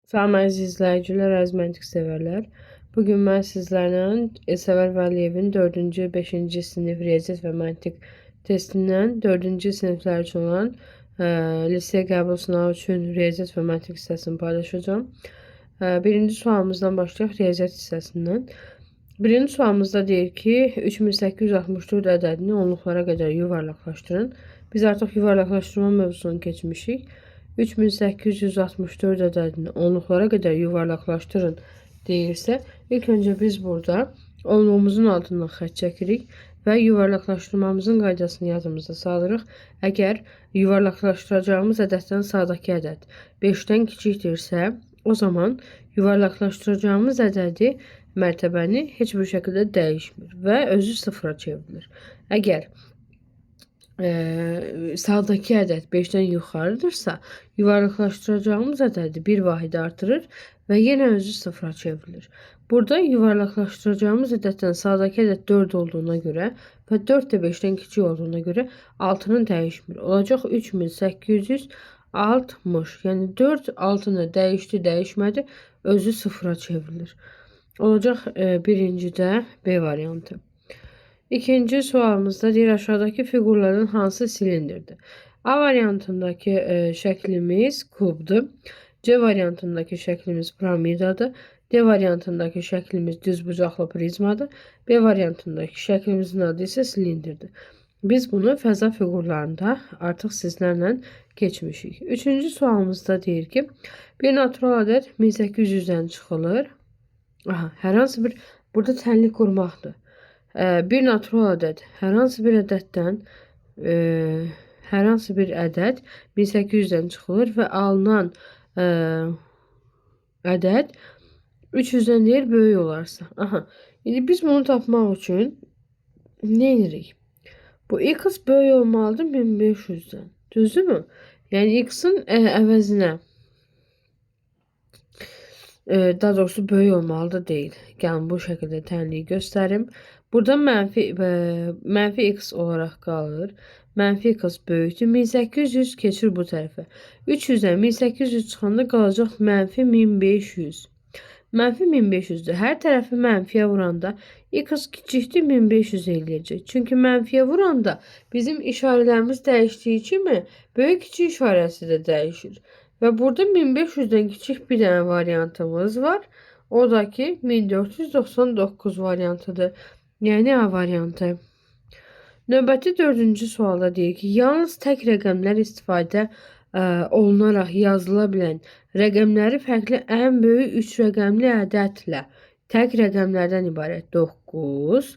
Salam əziz izləyicilər, əziz məntiq sevərlər. Bugün mən sizlərlə Səvər Vəliyevin 4-cü, 5-ci sinif riyaziyyat və məntiq testindən 4-cü siniflər üçün olan liseyə qəbul sınavı üçün riyaziyyat və məntiq hissəsini paylaşacağım. Birinci sualımızdan başlayaq riyaziyyat hissəsindən. Birinci sualımızda deyir ki, 3864 ədədini onluqlara qədər yuvarlaqlaşdırın. Biz artıq yuvarlaqlaşdırma mövzusunu keçmişik. 3864 ədədini onluqlara qədər yuvarlaqlaşdırın deyirsə, ilk öncə biz burada onluğumuzun altından xətt çəkirik və yuvarlaqlaşdırmamızın qaydasını yadımızda salırıq. Əgər yuvarlaqlaşdıracağımız ədəddən sağdakı ədəd 5-dən kiçikdirsə, o zaman yuvarlaqlaşdıracağımız ədədi mərtəbəni heç bir şəkildə dəyişmir və özü sıfıra çevrilir. Əgər sağdaki ədəd 5-dən yuxarıdırsa, yuvarlaqlaşdıracağımız ədədi bir vahid artırır və yenə özü sıfıra çevrilir. Burada yuvarlaqlaşdıracağımız ədəddən sağdakı ədəd 4 olduğuna görə və 4 də 5-dən kiçik olduğuna görə 6-nı dəyişmir. Olacaq 3860. Yəni 4 6-nı dəyişdi, dəyişmədi, özü sıfıra çevrilir. Olacaq birincidə B variantı. İkinci sualımızda deyir, aşağıdaki figurların hansı silindirdir? A variantındaki şəklimiz kubdur. C variantındaki şəklimiz piramidadır. D variantındaki şəklimiz düzbucaqlı prizmadır. B variantındaki şəklimizin adı isə silindirdir. Biz bunu fəza figurlarında artıq sizlərlə keçmişik. Üçüncü sualımızda deyir ki, bir natural ədəd 1800-dən çıxılır. Hər hansı bir burada tənlik qurmaqdır. Bir natural ədəd hər hansı bir ədəddən hər hansı bir ədəd 1800-dən çıxılır və alınan ədəd 300-dən deyil böyük olarsa. İndi biz bunu tapmaq üçün nə edirik? Bu x böyük olmalıdır 1500-dən. Düzdürmü? Yəni x-in əvəzinə daha doğrusu böyük olmalıdır deyil. Gəlin bu şəkildə tənliyi göstərim. Burada mənfi x olaraq qalır. Mənfi x böyükdür. 1800 keçir bu tərəfə. 300-dən 1800 çıxanda qalacaq mənfi 1500. Mənfi 1500-dür. Hər tərəfi mənfiyə vuranda x kiçikdir 1500 eləyəcək. Çünki mənfiyə vuranda bizim işarələrimiz dəyişdiyi kimi böyük kiçik işarəsi də dəyişir. Və burada 1500-dən kiçik bir dənə variantımız var. O da ki 1499 variantıdır. Yəni A variantı. Növbəti 4-cü sualda deyir ki, yalnız tək rəqəmlər istifadə olunaraq yazıla bilən rəqəmləri fərqli ən böyük 3 rəqəmli ədədlə tək rəqəmlərdən ibarət 9,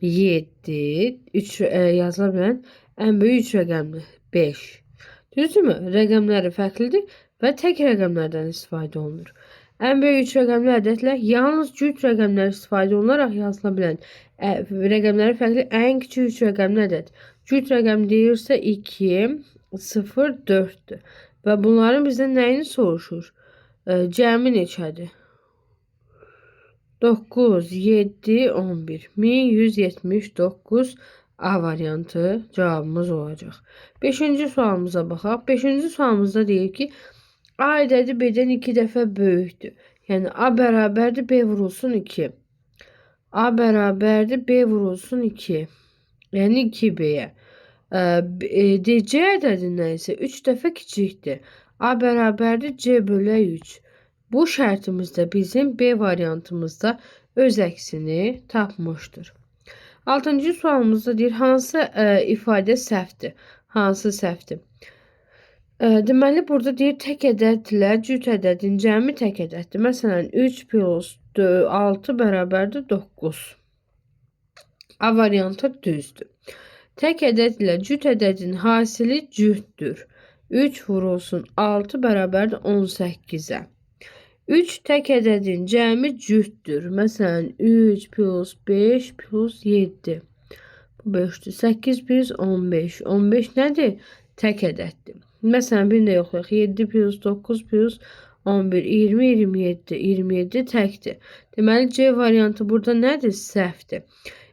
7, yazıla bilən ən böyük 3 rəqəmli 5. Düzdürmü? Rəqəmləri fərqlidir və tək rəqəmlərdən istifadə olunur. Ən böyük 3 rəqəmli ədədlə yalnız cüt rəqəmlər istifadə olunaraq yazıla bilən rəqəmləri fərqli ən kiçik 3 rəqəmli ədəd. Cüt rəqəm deyirsə 2, 0, 4-dür. Və bunların bizdən nəyini soruşur? Cəmi neçədir? 9, 7, 11. 1179 A variantı cavabımız olacaq. 5-ci sualımıza baxaq. 5-ci sualımızda deyir ki, A ədədi B-dən 2 dəfə böyükdür. Yəni A bərabərdir B vurulsun 2. A bərabərdir B vurulsun 2. Yəni 2B-yə. C ədədindən isə 3 dəfə kiçikdir. A bərabərdir C bölü 3. Bu şərtimizdə bizim B variantımızda öz əksini tapmışdır. 6-cı sualımızda deyir, hansı ifadə səhvdir? Hansı səhvdir? Deməli, burada deyir, tək ədədlə cüt ədədin cəmi tək ədəddir. Məsələn, 3 plus 6 bərabərdir 9. A variantı düzdür. Tək ədədlə cüt ədədin hasili cütdür. 3 vurulsun 6 bərabərdir 18-ə. 3 tək ədədin cəmi cütdür. Məsələn, 3 plus 5 plus 7. Bu 5-dür. 8 plus 15. 15 nədir? Tək ədəddir. Məsələn, bir də yoxlayaq. 7 plus 9 plus 11. 20, 27. 27 təkdir. Deməli, C variantı burada nədir? Səhvdir.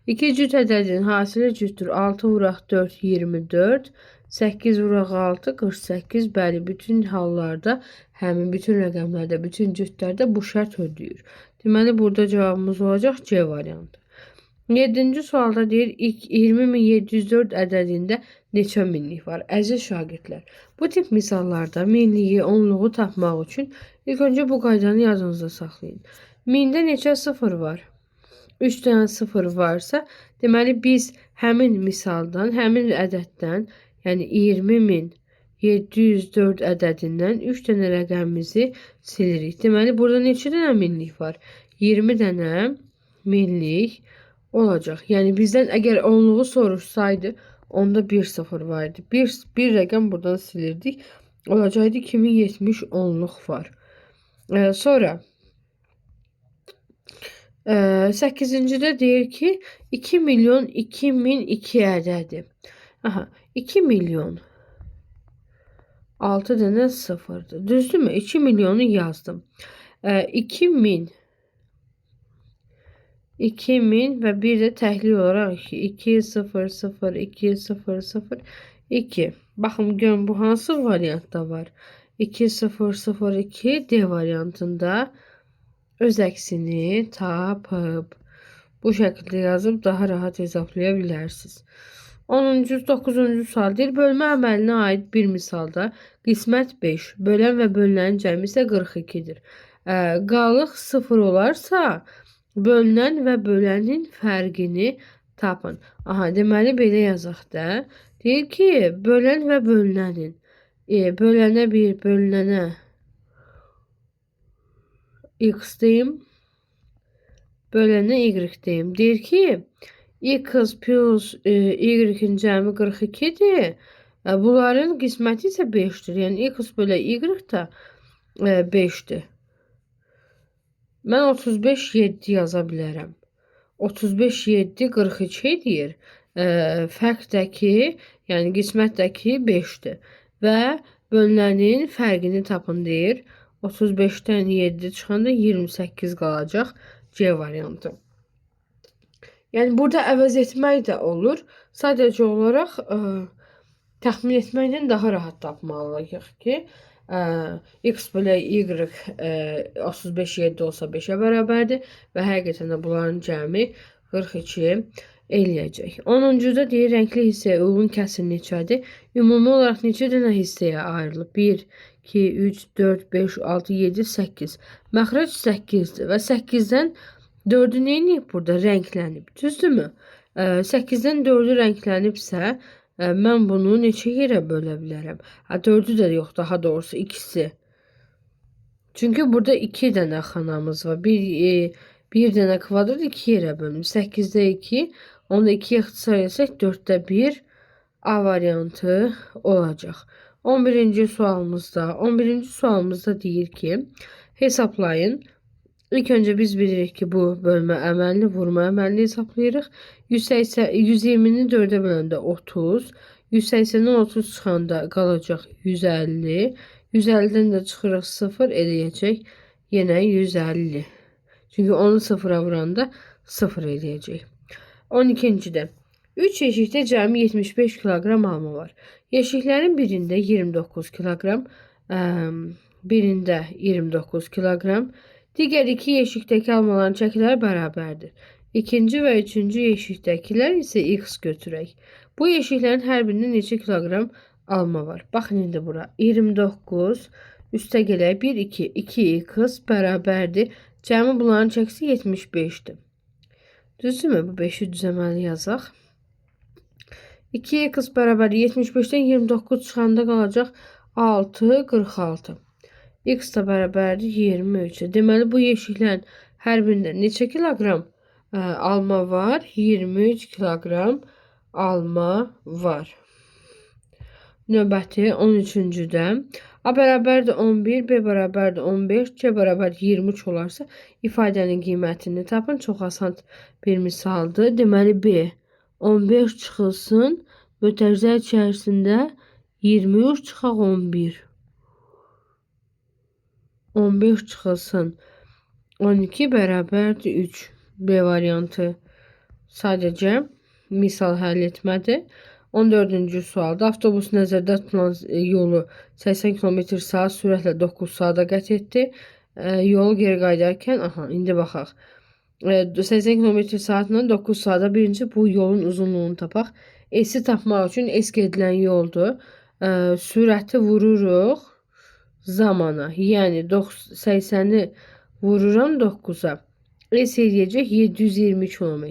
2 cüt ədədin hasili cütdür. 6 vuraq 4, 24. 8 vuraq 6, 48. Bəli, bütün hallarda, həmin bütün rəqəmlərdə, bütün cütlərdə bu şərt ödəyir. Deməli, burada cavabımız olacaq C variantı. 7-ci sualda deyir, 20.704 ədədində neçə minlik var? Əziz şagirdlər, bu tip misallarda minliyi, onluğu tapmaq üçün ilk öncə bu qaydanı yadınızda saxlayın. Mində neçə sıfır var? 3 dənə sıfır varsa, deməli biz həmin misaldan, həmin ədəddən, yəni 20.704 ədədindən 3 dənə rəqəmimizi silirik. Deməli, burada neçə dənə minlik var? 20 dənə minlik olacaq. Yəni bizdən əgər onluğu soruşsaydı, onda 1 sıfır var idi. Bir rəqəm buradan silirdik. Olacaqdı 2070 onluq var. Sonra 8-cidə deyir ki 2 milyon 2002 ədədi. 2 milyon 6 dənə sıfırdır. Düzdürmü? 2 milyonu yazdım. 2000 və bir də təhlil olaraq 2 0 0 2 0 0 2. Baxın görün bu hansı variantda var? 2 0 0 2 D variantında öz əksini tapıb. Bu şəkildə yazıb daha rahat hesablaya bilərsiniz. 9-cu sual deyir, bölmə əməlinə aid bir misalda qismət 5, bölən və bölünənin cəmi isə 42-dir. Qalıq 0 olarsa, bölünən və bölənin fərqini tapın. Deməli belə yazaq da. Deyir ki, bölən və bölünənin bölənə 1, bölünənə x deyim, bölənə y deyim. Deyir ki, x plus y-in cəmi 42-dir. Bunların qisməti isə 5-dir. Yəni x bölə y da 5-dir. Mən 35 7 yaza bilərəm. 35 7 42 edir. Fərqdəki, yəni qismətdəki 5-dir. Və bölünənin fərqini tapın deyir. 35-dən 7 çıxanda 28 qalacaq C variantı. Yəni burada əvəz etmək də olur. Sadəcə olaraq təxmin etməklə daha rahat tapmalıyıq ki, x bölə y 35 7 olsa 5-ə bərabərdir və həqiqətən də bunların cəmi 42 eləyəcək. 10-cuda deyir, rəngli hissəyə uyğun kəsir neçədir? Ümumi olaraq neçə dənə hissəyə ayrılıb? 1, 2, 3, 4, 5, 6, 7, 8. Məxrəc 8-dir və 8-dən 4-ü neyiniyib burada? Rənglənib. Düzdürmü? 8-dən 4-ü rənglənibsə, mən bunu neçə yerə bölə bilərəm? 4-ü də yox, daha doğrusu ikisi. Çünki burada 2 dənə xanamız var. Bir dənə kvadrat 2 yerə bölünür. 8-də 2, onu da 2-yə ixtisar etsək 4-də 1 A variantı olacaq. 11-ci sualımızda deyir ki, hesablayın. İlk öncə biz bilirik ki, bu bölmə əməlini, vurma əməlini hesablayırıq. 120-ni 4-ə böləndə 30. 180-dən 30 çıxanda qalacaq 150. 150-dən də çıxırıq 0 eləyəcək. Yenə 150. Çünki onu 0-a vuranda 0 eləyəcək. 12-cidə 3 yeşikdə cəmi 75 kiloqram alma var. Yeşiklərin birində 29 kiloqram, birində 29 kiloqram. Digər 2 yeşikdəki almaların çəkiləri bərabərdir. İkinci və üçüncü yeşikdəkilər isə x götürək. Bu yeşiklərin hər birində neçə kiloqram alma var? Baxın indi bura. 29 üstə gələk 1, 2. 2x bərabərdir. Cəmi bunların çəkisi 75-dir. Düzdürmü? Bu 5-i düzəməli yazaq. 2x bərabər 75-dən 29 çıxanda qalacaq 6, 46. X da bərabərdir 23. Deməli, bu yeşiklərin hər birində neçə kiloqram alma var? 23 kiloqram alma var. Növbəti 13-cüdə A bərabərdir 11, B bərabərdir 15, C bərabər 23 olarsa ifadənin qiymətini tapın. Çox asan bir misaldır. Deməli, B 15 çıxılsın, mötərizə içərisində 23 çıxaq 11. 15 çıxılsın 12 bərabərdir 3. B variantı sadəcə misal həll etmədir. 14-cü sualda avtobus nəzərdə tutulan yolu 80 km/saat sürətlə 9 saata qət etdi. Yol geri qayıdarkən, indi baxaq. 80 km/saatla 9 saata birinci bu yolun uzunluğunu tapaq. S-i tapmaq üçün S gedilən yoldur. Sürəti vururuq zamana. Yəni 80-i vururam 9-a. S eləyəcək 720 km.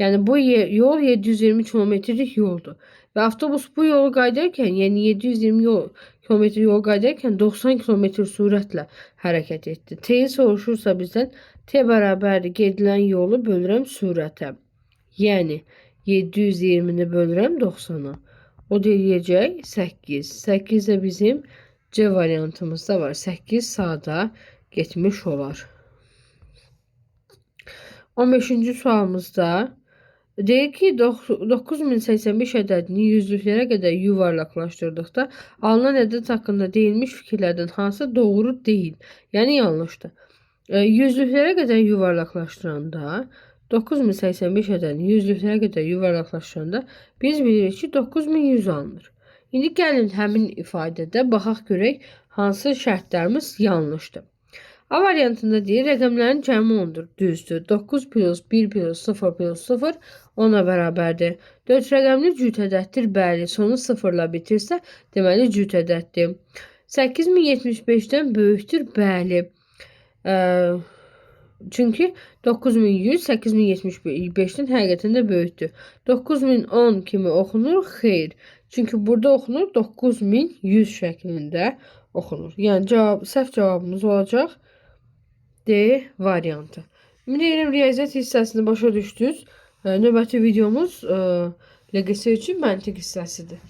Yəni bu yol 720 km-lik yoldur. Və avtobus bu yolu qayıdarkən, yəni 720 km yol qayıdarkən 90 km sürətlə hərəkət etdi. T-yi soruşursa bizdən T bərabərdir gedilən yolu bölürəm sürətə. Yəni 720-ni bölürəm 90-a. O da eləyəcək 8. 8 də bizim C variantımızda var. 8 saata getmiş olar. 15-ci sualımızda deyir ki, 9085 ədədini yüzlüklərə qədər yuvarlaqlaşdırdıqda alınan ədəd haqqında deyilmiş fikirlərdən hansı doğru deyil, yəni yanlışdır. Yüzlüklərə qədər yuvarlaqlaşdıranda 9085 ədədini yüzlüklərə qədər yuvarlaqlaşdıranda biz bilirik ki, 9100 alınır. İndi gəlin həmin ifadədə baxaq görək hansı şərtlərimiz yanlışdır. A variantında deyir, rəqəmlərin cəmi 10-dur, düzdür. 9 plus 1 plus 0 plus 0 10-a bərabərdir. 4 rəqəmli cüt ədəddir, bəli. Sonu 0-la bitirsə, deməli cüt ədəddir. 8075-dən böyükdür, bəli. Çünki 9100 8075-dən həqiqətən də böyükdür. 9010 kimi oxunur, xeyr. Çünki burada oxunur 9100 şəklində oxunur. Yəni səhv cavabımız olacaq D variantı. Ümid edirəm riyaziyyat hissəsini başa düşdünüz. Növbəti videomuz LGS üçün məntiq hissəsidir.